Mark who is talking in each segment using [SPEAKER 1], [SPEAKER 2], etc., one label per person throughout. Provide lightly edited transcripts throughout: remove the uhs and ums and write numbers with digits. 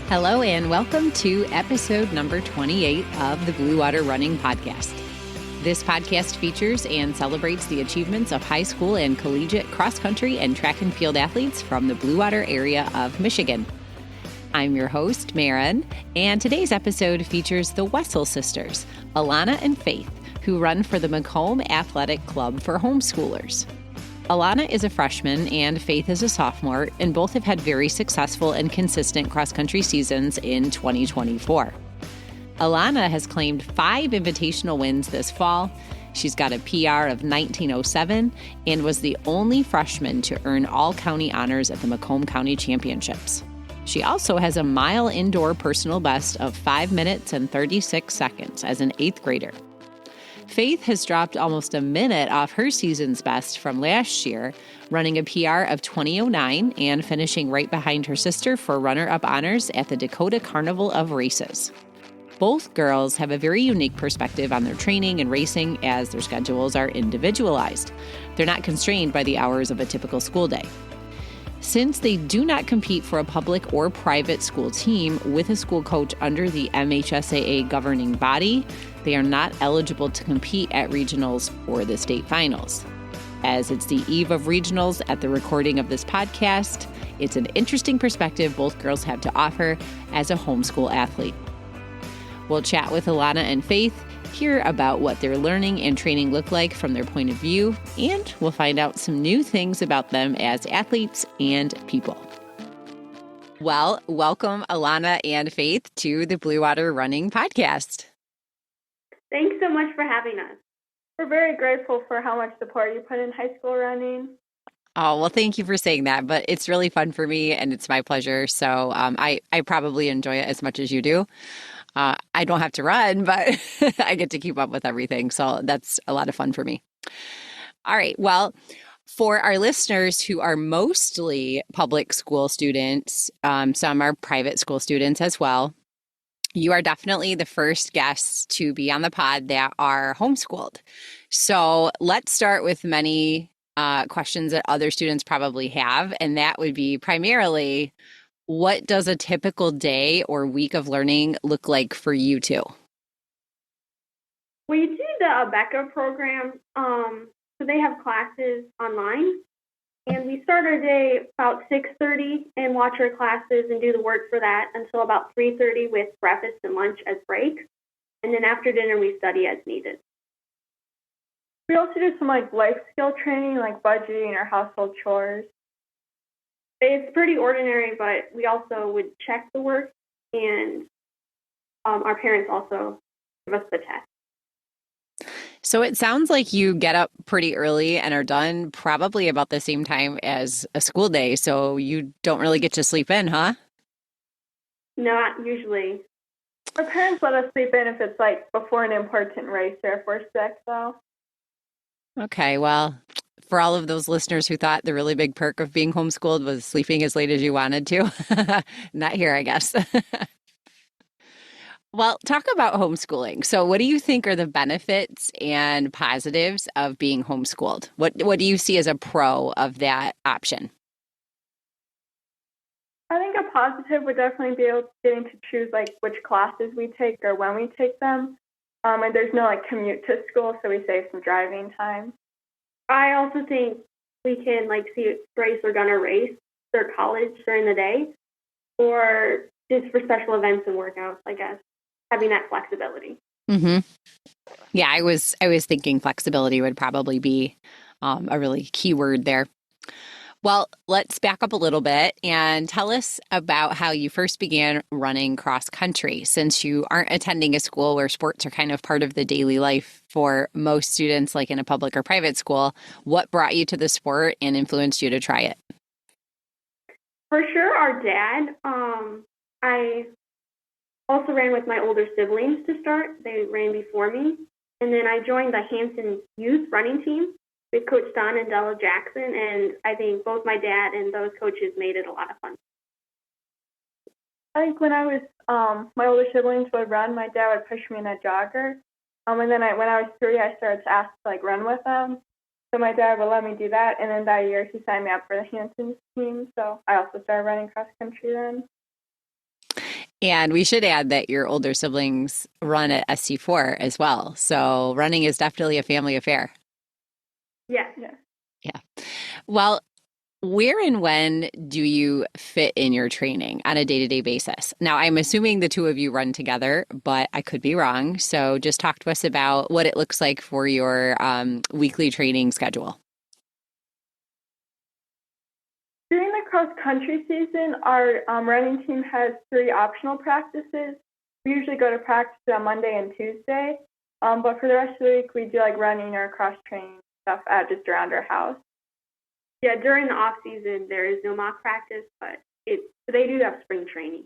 [SPEAKER 1] Hello and welcome to episode number 28 of the Blue Water Running Podcast. This podcast features and celebrates the achievements of high school and collegiate cross-country and track and field athletes from the Blue Water area of Michigan. I'm your host, Maren, and today's episode features the Wessel sisters, Alannah and Faith, who run for the Macomb Athletic Club for Homeschoolers. Alannah is a freshman and Faith is a sophomore, and both have had very successful and consistent cross-country seasons in 2024. Alannah has claimed 5 invitational wins this fall. She's got a PR of 1907 and was the only freshman to earn all county honors at the Macomb County Championships. She also has a mile indoor personal best of 5 minutes and 36 seconds as an 8th grader. Faith has dropped almost a minute off her season's best from last year, running a PR of 20:09 and finishing right behind her sister for runner-up honors at the Dakota Carnival of Races. Both girls have a very unique perspective on their training and racing as their schedules are individualized. They're not constrained by the hours of a typical school day. Since they do not compete for a public or private school team with a school coach under the MHSAA governing body, they are not eligible to compete at regionals or the state finals. As it's the eve of regionals at the recording of this podcast, it's an interesting perspective both girls have to offer as a homeschool athlete. We'll chat with Alannah and Faith, hear about what their learning and training look like from their point of view, and we'll find out some new things about them as athletes and people. Well, welcome Alannah and Faith to the Blue Water Running Podcast.
[SPEAKER 2] Thanks so much for having us. We're very grateful for how much support you put in high school running.
[SPEAKER 1] Oh, well, thank you for saying that, but it's really fun for me and it's my pleasure. So I probably enjoy it as much as you do. I don't have to run, but I get to keep up with everything. So that's a lot of fun for me. All right. Well, for our listeners who are mostly public school students, some are private school students as well, you are definitely the first guests to be on the pod that are homeschooled. So let's start with many questions that other students probably have, and that would be primarily, what does a typical day or week of learning look like for you two?
[SPEAKER 2] We do the ABECA program, so they have classes online, and we start our day about 6:30 and watch our classes and do the work for that until about 3:30 with breakfast and lunch as breaks, and then after dinner we study as needed. We also do some life skill training like budgeting or household chores. It's pretty ordinary, but we also would check the work, and our parents also give us the test.
[SPEAKER 1] So it sounds like you get up pretty early and are done probably about the same time as a school day, so you don't really get to sleep in, huh?
[SPEAKER 2] Not usually. Our parents let us sleep in if it's like before an important race or if we're sick, though.
[SPEAKER 1] Okay, well, for all of those listeners who thought the really big perk of being homeschooled was sleeping as late as you wanted to, not here, I guess. Well, talk about homeschooling. So what do you think are the benefits and positives of being homeschooled? What do you see as a pro of that option?
[SPEAKER 2] I think a positive would definitely be getting to choose like which classes we take or when we take them. And there's no like commute to school, so we save some driving time. I also think we can like see race or gun a race or college during the day, or just for special events and workouts, I guess, having that flexibility.
[SPEAKER 1] Mm-hmm. Yeah, I was thinking flexibility would probably be a really key word there. Well, let's back up a little bit and tell us about how you first began running cross country, since you aren't attending a school where sports are kind of part of the daily life for most students, like in a public or private school. What brought you to the sport and influenced you to try it?
[SPEAKER 2] For sure, our dad. I also ran with my older siblings to start. They ran before me. And then I joined the Hanson youth running team with Coach Don and Della Jackson, and I think both my dad and those coaches made it a lot of fun. I think when I was, my older siblings would run, my dad would push me in a jogger, and then when I was 3, I started to ask to run with them. So my dad would let me do that, and then that year he signed me up for the Hanson's team, so I also started running cross country then.
[SPEAKER 1] And we should add that your older siblings run at SC4 as well. So running is definitely a family affair.
[SPEAKER 2] Yes. Yes.
[SPEAKER 1] Yeah. Well, where and when do you fit in your training on a day-to-day basis? Now, I'm assuming the two of you run together, but I could be wrong. So just talk to us about what it looks like for your weekly training schedule.
[SPEAKER 3] During the cross-country season, our running team has 3 optional practices. We usually go to practice on Monday and Tuesday, but for the rest of the week, we do like running or cross-training stuff at just around our house.
[SPEAKER 2] Yeah, during the off season, there is no mock practice, but they do have spring training.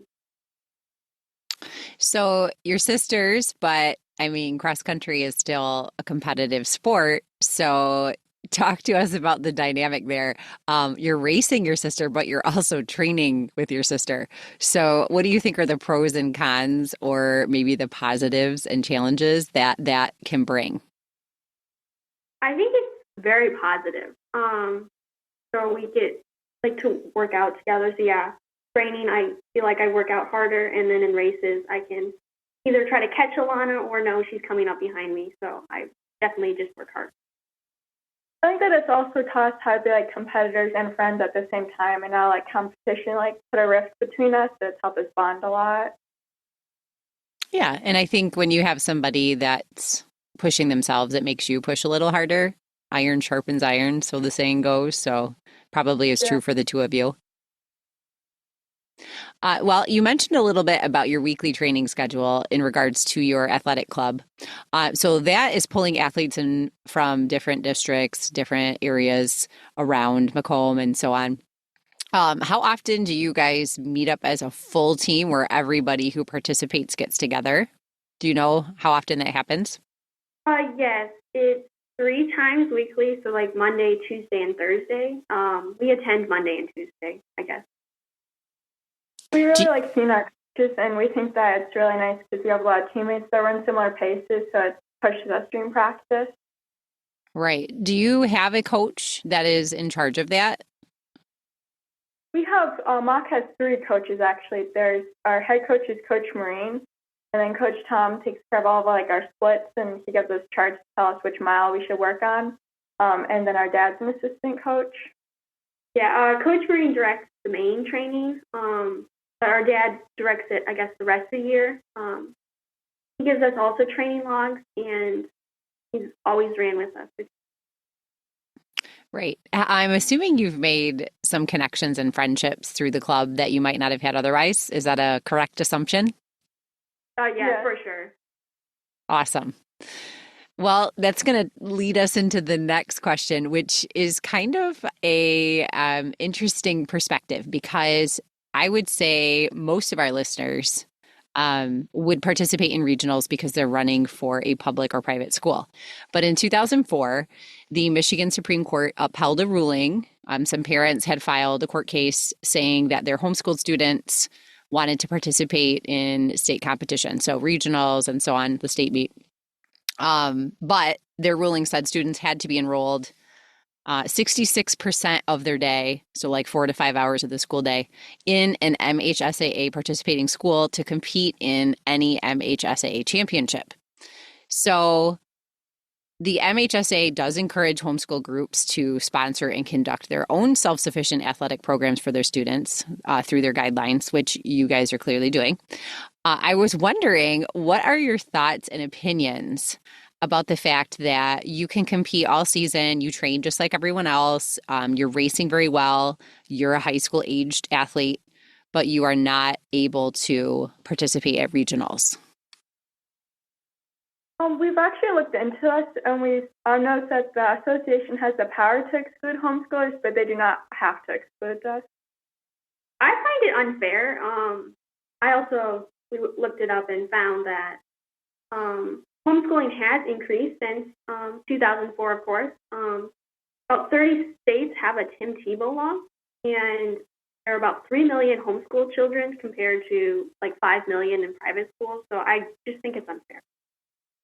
[SPEAKER 1] So you're sisters, but I mean, cross country is still a competitive sport. So talk to us about the dynamic there. You're racing your sister, but you're also training with your sister. So what do you think are the pros and cons, or maybe the positives and challenges that can bring?
[SPEAKER 2] I think it's very positive. So we get to work out together. So yeah, training, I feel like I work out harder, and then in races, I can either try to catch Alannah or no, she's coming up behind me. So I definitely just work hard.
[SPEAKER 3] I think that it's also taught us how to be like competitors and friends at the same time, and now like competition put a rift between us. It's helped us bond a lot.
[SPEAKER 1] Yeah, and I think when you have somebody that's pushing themselves, it makes you push a little harder. Iron sharpens iron, so the saying goes. So probably is true for the two of you. Well, you mentioned a little bit about your weekly training schedule in regards to your athletic club. So that is pulling athletes in from different districts, different areas around Macomb and so on. How often do you guys meet up as a full team where everybody who participates gets together? Do you know how often that happens?
[SPEAKER 2] Yes, it's 3 times weekly, so like Monday, Tuesday, and Thursday. We attend Monday and Tuesday, I guess.
[SPEAKER 3] We really like seeing our coaches, and we think that it's really nice because we have a lot of teammates that run similar paces, so it pushes us during practice.
[SPEAKER 1] Right. Do you have a coach that is in charge of that?
[SPEAKER 3] We have, MACH has 3 coaches actually. There's our head coach is Coach Marine, and then Coach Tom takes care of all of our splits, and he gives us charts to tell us which mile we should work on. And then our dad's an assistant coach.
[SPEAKER 2] Yeah, Coach Marine directs the main training, but our dad directs it, I guess, the rest of the year. He gives us also training logs, and he's always ran with us.
[SPEAKER 1] Right. I'm assuming you've made some connections and friendships through the club that you might not have had otherwise. Is that a correct assumption?
[SPEAKER 2] Yeah, for sure.
[SPEAKER 1] Awesome. Well, that's going to lead us into the next question, which is kind of a interesting perspective, because I would say most of our listeners would participate in regionals because they're running for a public or private school. But in 2004, the Michigan Supreme Court upheld a ruling. Some parents had filed a court case saying that their homeschooled students wanted to participate in state competition, so regionals and so on, the state meet. But their ruling said students had to be enrolled 66% of their day, so like 4 to 5 hours of the school day, in an MHSAA participating school to compete in any MHSAA championship. So the MHSAA does encourage homeschool groups to sponsor and conduct their own self-sufficient athletic programs for their students through their guidelines, which you guys are clearly doing. I was wondering, what are your thoughts and opinions about the fact that you can compete all season, you train just like everyone else, you're racing very well, you're a high school aged athlete, but you are not able to participate at regionals?
[SPEAKER 3] We've actually looked into this, and we've noticed that the association has the power to exclude homeschoolers, but they do not have to exclude us.
[SPEAKER 2] I find it unfair. We looked it up and found that homeschooling has increased since 2004, of course. About 30 states have a Tim Tebow law, and there are about 3 million homeschool children compared to like 5 million in private schools. So I just think it's unfair.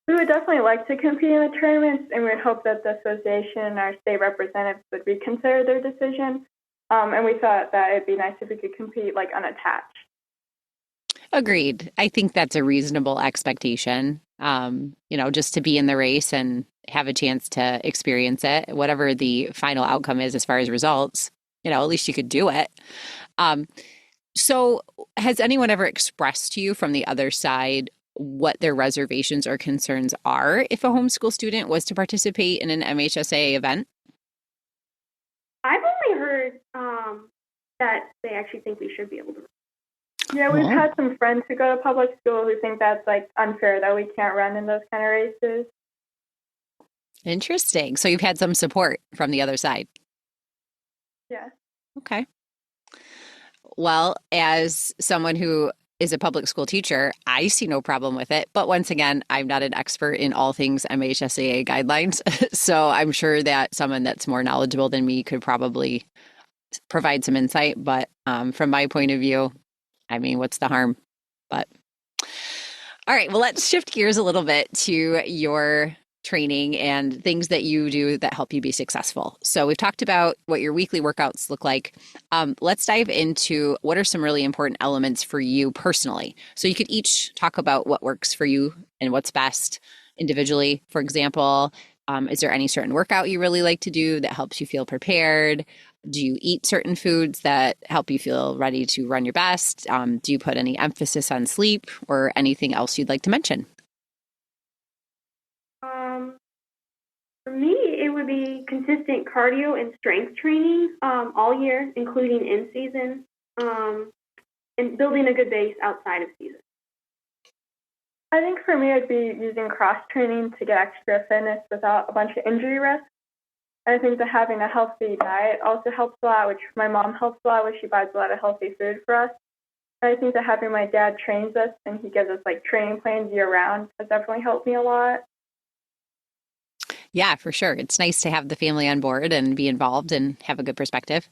[SPEAKER 3] We would definitely like to compete in the tournaments, and we would hope that the association and our state representatives would reconsider their decision. And we thought that it'd be nice if we could compete unattached.
[SPEAKER 1] Agreed. I think that's a reasonable expectation. Just to be in the race and have a chance to experience it, whatever the final outcome is as far as results, at least you could do it. Um, so has anyone ever expressed to you from the other side what their reservations or concerns are if a homeschool student was to participate in an MHSAA event?
[SPEAKER 2] I've only heard that they actually think we should be able to.
[SPEAKER 3] Yeah, we've had some friends who go to public school who think that's like unfair that we can't run in those kind of races.
[SPEAKER 1] Interesting. So you've had some support from the other side.
[SPEAKER 3] Yeah.
[SPEAKER 1] Okay. Well, as someone who is a public school teacher, I see no problem with it. But once again, I'm not an expert in all things MHSAA guidelines. So I'm sure that someone that's more knowledgeable than me could probably provide some insight. But from my point of view, I mean, what's the harm? But all right, well, let's shift gears a little bit to your training and things that you do that help you be successful. So we've talked about what your weekly workouts look like. Let's dive into what are some really important elements for you personally. So you could each talk about what works for you and what's best individually. For example, is there any certain workout you really like to do that helps you feel prepared? Do you eat certain foods that help you feel ready to run your best? Do you put any emphasis on sleep or anything else you'd like to mention?
[SPEAKER 2] For me, it would be consistent cardio and strength training all year, including in season, and building a good base outside of season.
[SPEAKER 3] I think for me, it'd be using cross training to get extra fitness without a bunch of injury risk. I think that having a healthy diet also helps a lot, which my mom helps a lot with. She buys a lot of healthy food for us. And I think that having my dad trains us and he gives us like training plans year round has definitely helped me a lot.
[SPEAKER 1] Yeah, for sure. It's nice to have the family on board and be involved and have a good perspective.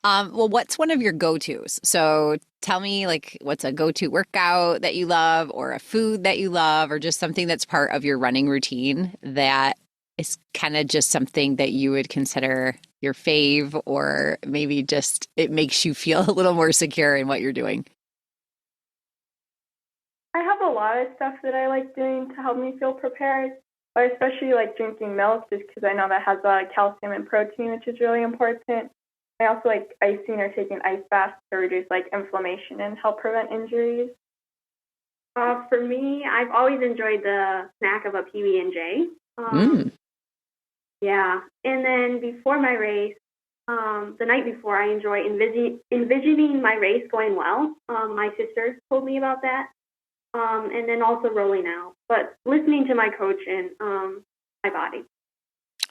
[SPEAKER 1] Well, what's one of your go-tos? So tell me, like, what's a go-to workout that you love or a food that you love or just something that's part of your running routine that is kind of just something that you would consider your fave, or maybe just it makes you feel a little more secure in what you're doing?
[SPEAKER 3] I have a lot of stuff that I like doing to help me feel prepared. I especially like drinking milk just because I know that has a lot of calcium and protein, which is really important. I also like icing or taking ice baths to reduce like inflammation and help prevent injuries.
[SPEAKER 2] For me, I've always enjoyed the snack of a PB&J. Yeah, and then before my race, the night before, I enjoy envisioning my race going well. My sister told me about that. And then also rolling out, but listening to my coach and my body.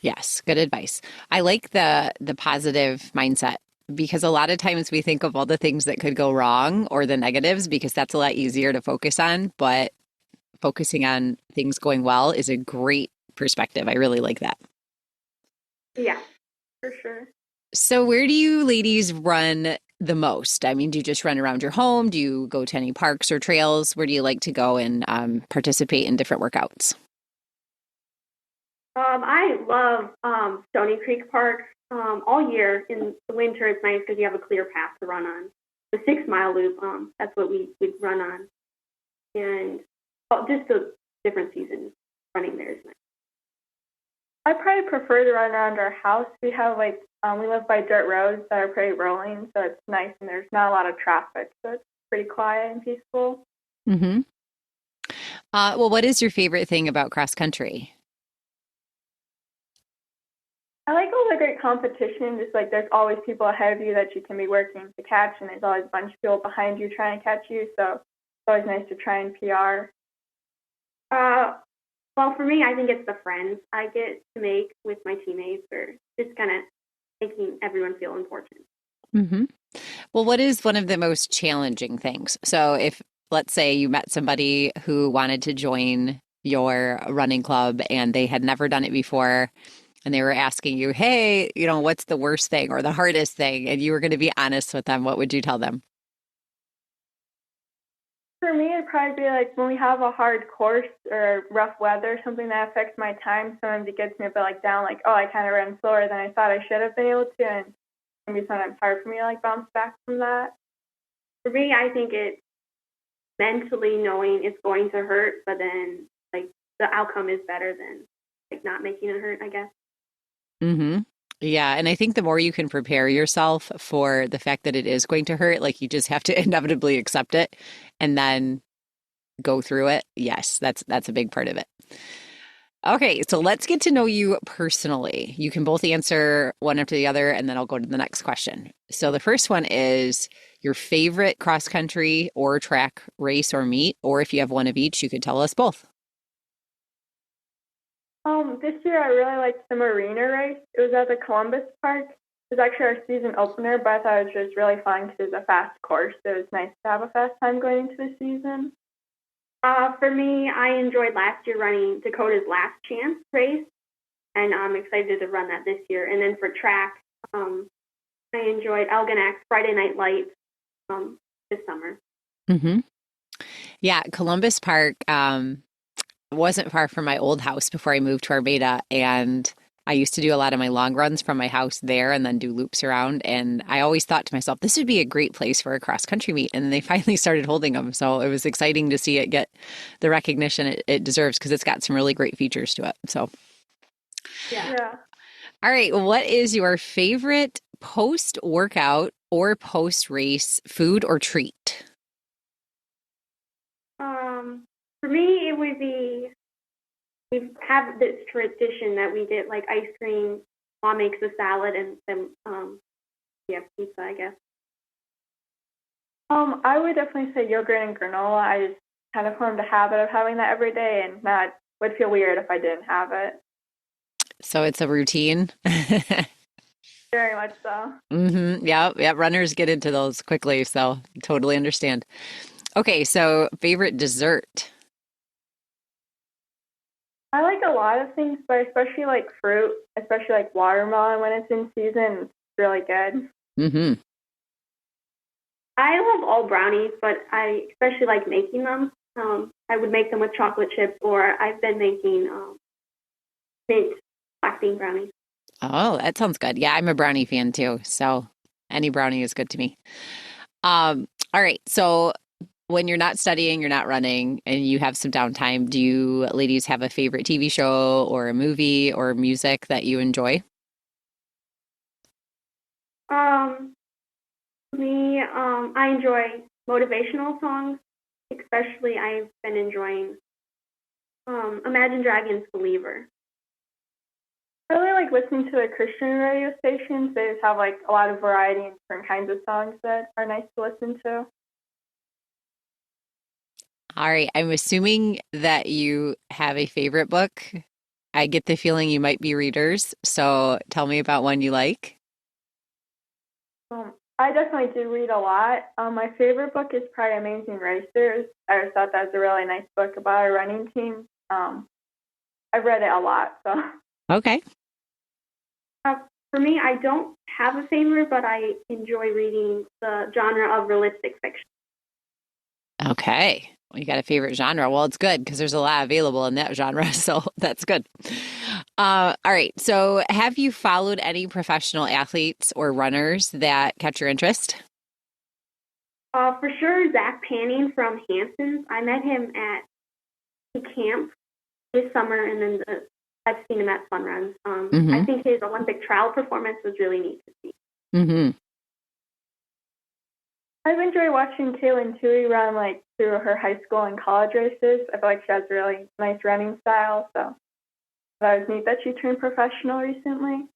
[SPEAKER 1] Yes, good advice. I like the positive mindset because a lot of times we think of all the things that could go wrong or the negatives because that's a lot easier to focus on, but focusing on things going well is a great perspective. I really like that.
[SPEAKER 2] Yeah, for sure.
[SPEAKER 1] So where do you ladies run the most? I mean, do you just run around your home? Do you go to any parks or trails? Where do you like to go and participate in different workouts?
[SPEAKER 2] I love Stony Creek Park all year. In the winter, it's nice because you have a clear path to run on. The 6 mile loop, that's what we would run on. And just the different seasons running there is nice.
[SPEAKER 3] I probably prefer to run around our house. We have we live by dirt roads that are pretty rolling, so it's nice and there's not a lot of traffic, so it's pretty quiet and peaceful.
[SPEAKER 1] Mm-hmm. Well, what is your favorite thing about cross country?
[SPEAKER 3] I like all the great competition. Just like there's always people ahead of you that you can be working to catch, and there's always a bunch of people behind you trying to catch you. So it's always nice to try and PR.
[SPEAKER 2] Well, for me, I think it's the friends I get to make with my teammates, or just kind of making everyone feel important.
[SPEAKER 1] Mm-hmm. Well, what is one of the most challenging things? So if, let's say, you met somebody who wanted to join your running club and they had never done it before, and they were asking you, hey, what's the worst thing or the hardest thing? And you were going to be honest with them, what would you tell them?
[SPEAKER 3] For me, it'd probably be like when we have a hard course or rough weather, something that affects my time. Sometimes it gets me a bit down, I kind of ran slower than I thought I should have been able to, and maybe sometimes hard for me to bounce back from that.
[SPEAKER 2] For me, I think it's mentally knowing it's going to hurt, but then like the outcome is better than like not making it hurt, I guess.
[SPEAKER 1] Mm-hmm. Yeah. And I think the more you can prepare yourself for the fact that it is going to hurt, like you just have to inevitably accept it and then go through it. Yes, that's a big part of it. Okay, so let's get to know you personally. You can both answer one after the other, and then I'll go to the next question. So the first one is your favorite cross country or track race or meet, or if you have one of each, you could tell us both.
[SPEAKER 3] This year I really liked the marina race. It was at the Columbus Park. It was actually our season opener, but I thought it was just really fun because it was a fast course. So it was nice to have a fast time going into the season.
[SPEAKER 2] For me, I enjoyed last year running Dakota's Last Chance race, and I'm excited to run that this year. And then for track, I enjoyed Algonac's Friday Night Lights this summer.
[SPEAKER 1] Mm-hmm. Yeah, Columbus Park wasn't far from my old house before I moved to Armada, and I used to do a lot of my long runs from my house there and then do loops around. And I always thought to myself, this would be a great place for a cross country meet. And they finally started holding them. So it was exciting to see it get the recognition it deserves because it's got some really great features to it. So,
[SPEAKER 3] Yeah.
[SPEAKER 1] All right. What is your favorite post workout or post race food or treat?
[SPEAKER 2] For me, it would be, we have this tradition that we get like ice cream. Mom makes a salad, and then we have pizza, I guess.
[SPEAKER 3] I would definitely say yogurt and granola. I just kind of formed a habit of having that every day, and that would feel weird if I didn't have it.
[SPEAKER 1] So it's a routine.
[SPEAKER 3] Very much so.
[SPEAKER 1] Mm-hmm. Yeah. Runners get into those quickly. So totally understand. Okay. So favorite dessert.
[SPEAKER 3] I like a lot of things, but especially like fruit, especially like watermelon when it's in season. It's really good.
[SPEAKER 1] Mm-hmm.
[SPEAKER 2] I love all brownies, but I especially like making them. I would make them with chocolate chips, or I've been making mint black bean brownies.
[SPEAKER 1] Oh, that sounds good. Yeah, I'm a brownie fan too. So any brownie is good to me. All right. So when you're not studying, you're not running, and you have some downtime, do you ladies have a favorite TV show or a movie or music that you enjoy?
[SPEAKER 2] I enjoy motivational songs. Especially, I've been enjoying Imagine Dragons' Believer.
[SPEAKER 3] I really like listening to the Christian radio stations. They just have like a lot of variety and different kinds of songs that are nice to listen to.
[SPEAKER 1] All right. I'm assuming that you have a favorite book. I get the feeling you might be readers. So tell me about one you like.
[SPEAKER 3] I definitely do read a lot. My favorite book is probably Amazing Racers. I just thought that was a really nice book about a running team. I've read it a lot. So.
[SPEAKER 1] Okay.
[SPEAKER 2] For me, I don't have a favorite, but I enjoy reading the genre of realistic fiction.
[SPEAKER 1] Okay. Well, you got a favorite genre. Well, it's good because there's a lot available in that genre. So that's good. All right. So have you followed any professional athletes or runners that catch your interest?
[SPEAKER 2] For sure, Zach Panning from Hanson's. I met him at the camp this summer, and then I've seen him at fun runs. I think his Olympic trial performance was really neat to see.
[SPEAKER 1] Mm-hmm.
[SPEAKER 3] I've enjoyed watching Kaylin Tui run like through her high school and college races. I feel like she has a really nice running style, so that was neat that she turned professional recently.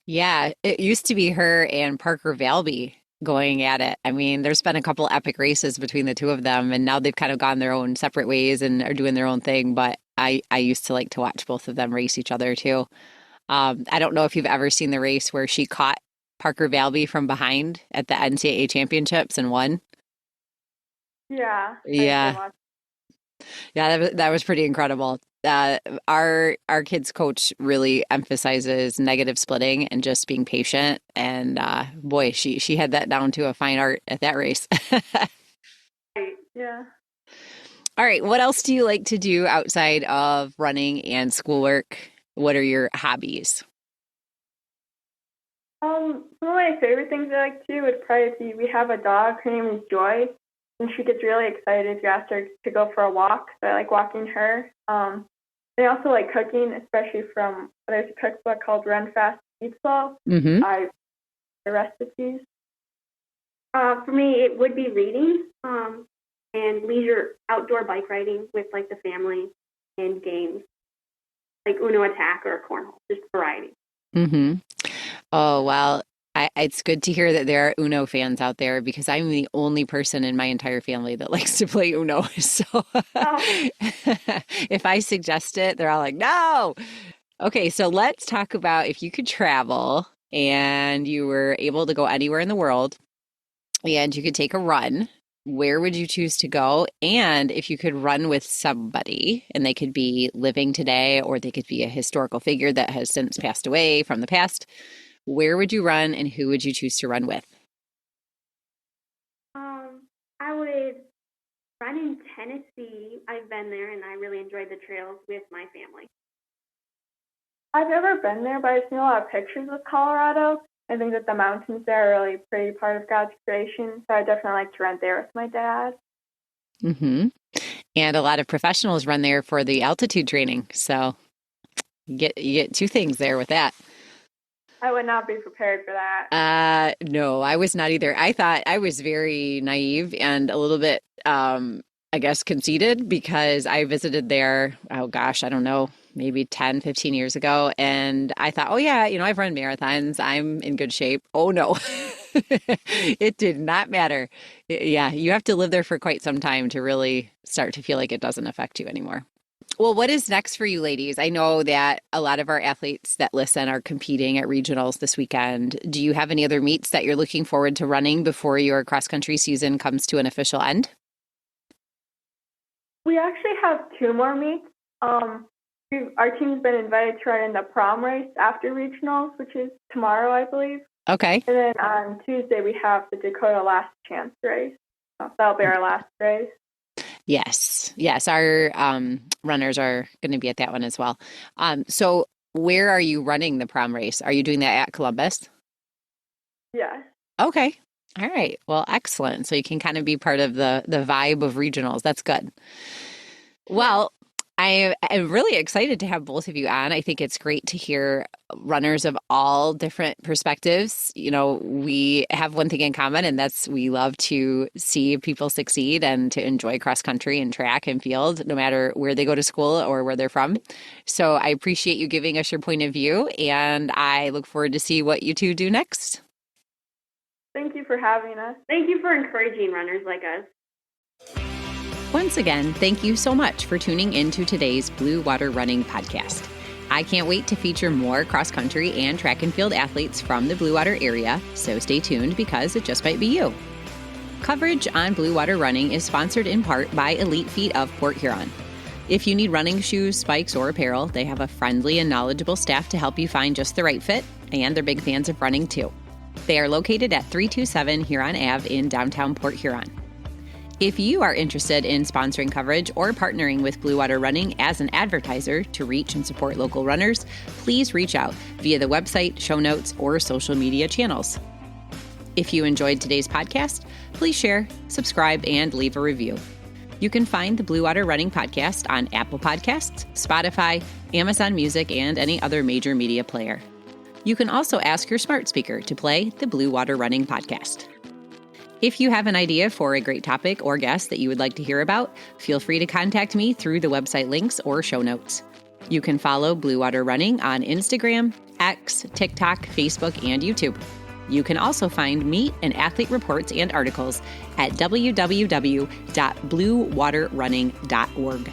[SPEAKER 1] Yeah, it used to be her and Parker Valby going at it. I mean, there's been a couple epic races between the two of them, and now they've kind of gone their own separate ways and are doing their own thing. But I used to like to watch both of them race each other too. I don't know if you've ever seen the race where she caught Parker Valby from behind at the NCAA championships and won.
[SPEAKER 3] Yeah.
[SPEAKER 1] Yeah. Yeah, that was pretty incredible. Our kids coach really emphasizes negative splitting and just being patient. And boy, she had that down to a fine art at that race.
[SPEAKER 3] Yeah.
[SPEAKER 1] All right, what else do you like to do outside of running and schoolwork? What are your hobbies?
[SPEAKER 3] Some of my favorite things I like to do would probably be we have a dog. Her name is Joy. and she gets really excited if you ask her to go for a walk. So I like walking her. I also like cooking, especially there's a cookbook called Run Fast, Eat Slow.
[SPEAKER 1] Mm-hmm.
[SPEAKER 3] The recipes.
[SPEAKER 2] For me, it would be reading and leisure outdoor bike riding with like the family and games like Uno Attack or Cornhole, just variety.
[SPEAKER 1] Mm-hmm. Oh, well, it's good to hear that there are Uno fans out there because I'm the only person in my entire family that likes to play Uno. So if I suggest it, they're all like, no. Okay, so let's talk about if you could travel and you were able to go anywhere in the world and you could take a run, where would you choose to go? And if you could run with somebody, and they could be living today or they could be a historical figure that has since passed away from the past, where would you run and who would you choose to run with?
[SPEAKER 2] I would run in Tennessee. I've been there and I really enjoyed the trails with my family.
[SPEAKER 3] I've never been there, but I've seen a lot of pictures of Colorado. I think that the mountains there are a really pretty part of God's creation, so I definitely like to run there with my dad.
[SPEAKER 1] Mm-hmm. And a lot of professionals run there for the altitude training, so you get two things there with that.
[SPEAKER 3] I would not be prepared for that.
[SPEAKER 1] No, I was not either. I thought I was very naive and a little bit, I guess, conceited because I visited there, oh gosh, I don't know, maybe 10, 15 years ago. And I thought, oh yeah, I've run marathons. I'm in good shape. Oh no, it did not matter. Yeah, you have to live there for quite some time to really start to feel like it doesn't affect you anymore. Well, what is next for you ladies? I know that a lot of our athletes that listen are competing at regionals this weekend. Do you have any other meets that you're looking forward to running before your cross-country season comes to an official end?
[SPEAKER 3] We actually have 2 more meets. Our team's been invited to run in the prom race after regionals, which is tomorrow, I believe.
[SPEAKER 1] Okay.
[SPEAKER 3] And then on Tuesday, we have the Dakota Last Chance race. So that'll be our last race.
[SPEAKER 1] Yes. Our runners are going to be at that one as well. So where are you running the prom race? Are you doing that at Columbus?
[SPEAKER 3] Yeah.
[SPEAKER 1] Okay. All right. Well, excellent. So you can kind of be part of the vibe of regionals. That's good. Well, I am really excited to have both of you on. I think it's great to hear runners of all different perspectives. We have one thing in common, and that's we love to see people succeed and to enjoy cross country and track and field, no matter where they go to school or where they're from. So I appreciate you giving us your point of view, and I look forward to see what you two do next.
[SPEAKER 3] Thank you for having us.
[SPEAKER 2] Thank you for encouraging runners like us.
[SPEAKER 1] Once again, thank you so much for tuning into today's Blue Water Running podcast. I can't wait to feature more cross-country and track and field athletes from the Blue Water area, so stay tuned because it just might be you. Coverage on Blue Water Running is sponsored in part by Elite Feet of Port Huron. If you need running shoes, spikes, or apparel, they have a friendly and knowledgeable staff to help you find just the right fit, and they're big fans of running too. They are located at 327 Huron Ave in downtown Port Huron. If you are interested in sponsoring coverage or partnering with Blue Water Running as an advertiser to reach and support local runners, please reach out via the website, show notes, or social media channels. If you enjoyed today's podcast, please share, subscribe, and leave a review. You can find the Blue Water Running podcast on Apple Podcasts, Spotify, Amazon Music, and any other major media player. You can also ask your smart speaker to play the Blue Water Running podcast. If you have an idea for a great topic or guest that you would like to hear about, feel free to contact me through the website links or show notes. You can follow Blue Water Running on Instagram, X, TikTok, Facebook, and YouTube. You can also find me and athlete reports and articles at www.bluewaterrunning.org.